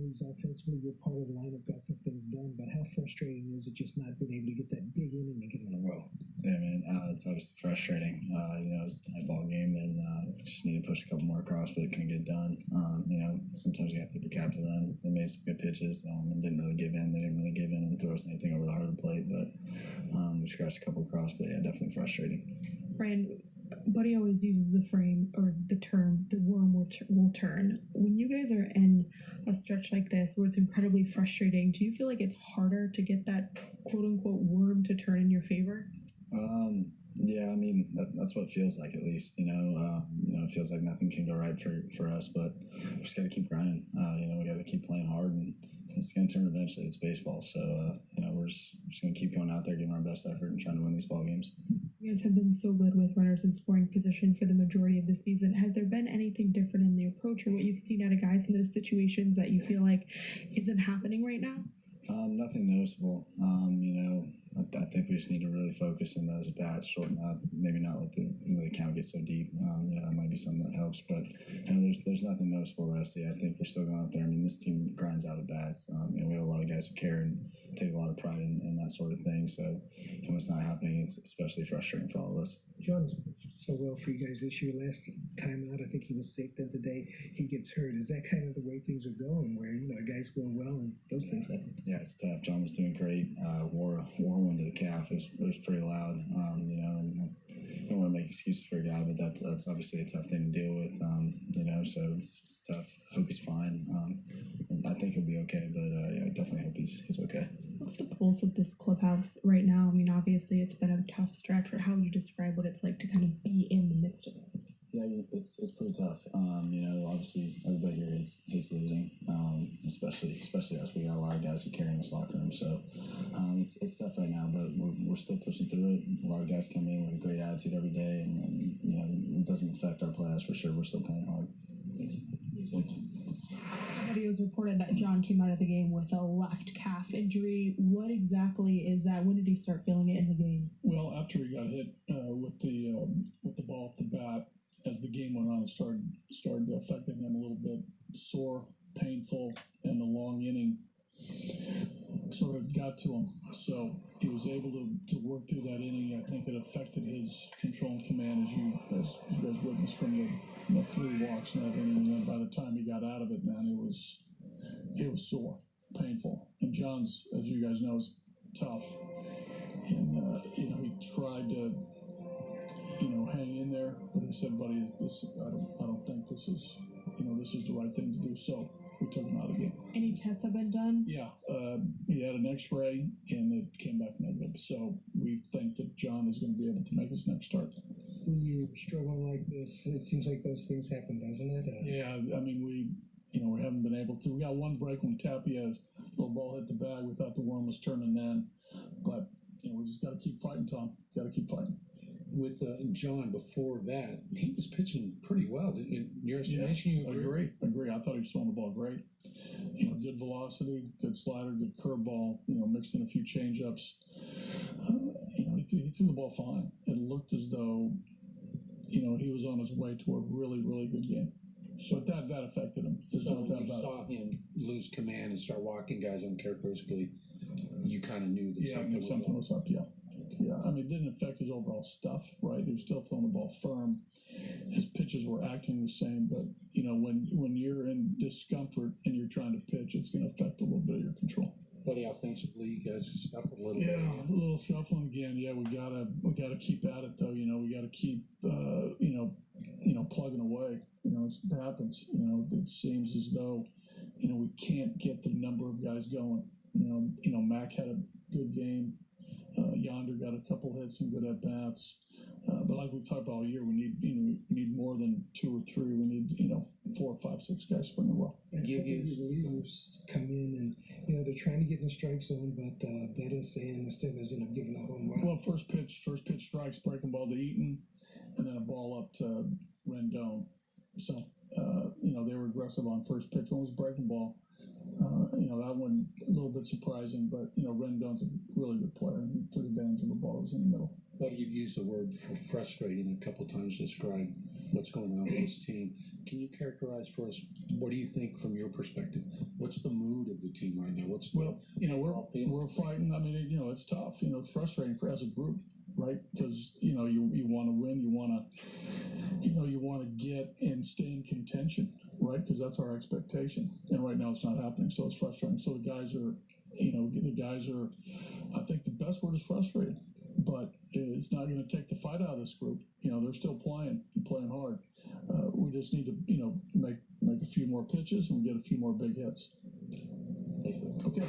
opportunities offensively. You're part of the lineup, got some things done, but how frustrating is it just not being able to get that big inning and get in a row? Yeah, man, it's obviously frustrating. It was a tight ball game, and just need to push a couple more across, but it couldn't get done. Sometimes you have to give cap to them. They made some good pitches and didn't really give in. They didn't really give in and throw us anything over the heart of the plate, but we scratched a couple across, but yeah, definitely frustrating. Brian, Buddy always uses the frame or the term, the worm will turn. When you guys are in a stretch like this where it's incredibly frustrating, do you feel like it's harder to get that quote-unquote worm to turn in your favor? Yeah, I mean, that's what it feels like, at least. It feels like nothing can go right for us, but we just got to keep grinding. We got to keep playing hard, and it's going to turn eventually. It's baseball, so we're just going to keep going out there, giving our best effort, and trying to win these ball games. You guys have been so good with runners in scoring position for the majority of the season. Has there been anything different in the approach or what you've seen out of guys in those situations that you feel like isn't happening right now? Nothing noticeable. I think we just need to really focus in those bats, shorten up, maybe not let the count get so deep. That might be something that helps, but there's nothing noticeable that I see. I think we're still going out there. I mean, this team grinds out at bats. We have a lot of guys who care and take a lot of pride in that sort of thing. So when it's not happening, it's especially frustrating for all of us. John has pitched so well for you guys this year. Last time out, I think he was sick. Then today, he gets hurt. Is that kind of the way things are going, where a guy's going well and those things happen? Yeah, it's tough. John was doing great. Wore one to the calf. It was pretty loud. And I don't want to make excuses for a guy, but that's obviously a tough thing to deal with. So it's tough. Hope he's fine. I think he'll be okay, but I definitely hope he's okay. What's the pulse of this clubhouse right now? I mean, obviously, it's been a tough stretch. How would you describe what it's like to kind of be in the midst of it? Yeah, it's pretty tough. Obviously, everybody here hates losing, especially us. We got a lot of guys who carry in this locker room, so it's tough right now. But we're still pushing through it. A lot of guys come in with a great attitude every day, and it doesn't affect our playoffs for sure. We're still playing hard. It was reported that John came out of the game with a left calf injury. What exactly is that? When did he start feeling it in the game? Well, after he got hit with the ball off the bat, as the game went on, it started affecting him a little bit. Sore, painful, and the long inning sort of got to him. So he was able to work through that inning. I think it affected his control and command, as you guys witnessed from the 3 walks in that inning. And then by the time he got out of it, man, it was sore, painful. And John's, as you guys know, is tough. And he tried to hang in there, but he said, "Buddy, I don't think this is the right thing to do." So we took him out of the game. Any tests have been done? Yeah, he had an X-ray and it came back negative. So we think that John is going to be able to make his next start. When you're struggling like this, it seems like those things happen, doesn't it? Yeah, I mean we haven't been able to. We got one break when Tapia's little ball hit the bag. We thought the worm was turning then, but we just got to keep fighting, Tom. Got to keep fighting. With John before that, he was pitching pretty well. In your estimation, yeah, you agree. I thought he was throwing the ball great. Good velocity, good slider, good curveball. Mixed in a few changeups. He threw the ball fine. It looked as though he was on his way to a really, really good game. So that affected him. There's no doubt about it. Saw him lose command and start walking guys uncharacteristically, you kind of knew that something was up. Yeah. Yeah, I mean, it didn't affect his overall stuff, right? He was still throwing the ball firm. His pitches were acting the same, but, when you're in discomfort and you're trying to pitch, it's going to affect a little bit of your control. Buddy, offensively, you guys scuffled a little bit. Yeah, a little scuffling again. Yeah, we gotta keep at it, though. We got to keep, plugging away. It happens. It seems as though, we can't get the number of guys going. Mac had a good game. Yonder got a couple hits and good at bats, but like we've talked about all year, we need more than 2 or 3. We need 4, 5, 6 guys sprinting well. And relievers come in and they're trying to get in the strike zone, but Bettis and Estevez end up giving a home run. Well, first pitch strikes, breaking ball to Eaton, and then a ball up to Rendon. So they were aggressive on first pitch. One was breaking ball. That one a little bit surprising, but Rendon's a really good player. He took advantage of the ball that was in the middle. But you've used the word for frustrating a couple times to describe what's going on with this team. Can you characterize for us, what do you think from your perspective? What's the mood of the team right now? What's the, Well, we're fighting. I mean, it's tough. It's frustrating for as a group, right? Because you want to win, you want to get and stay in contention, right? Because that's our expectation, and right now it's not happening, so it's frustrating. So the guys are, I think the best word is frustrated, but it's not going to take the fight out of this group. They're still playing hard. We just need to, make a few more pitches and get a few more big hits. Okay.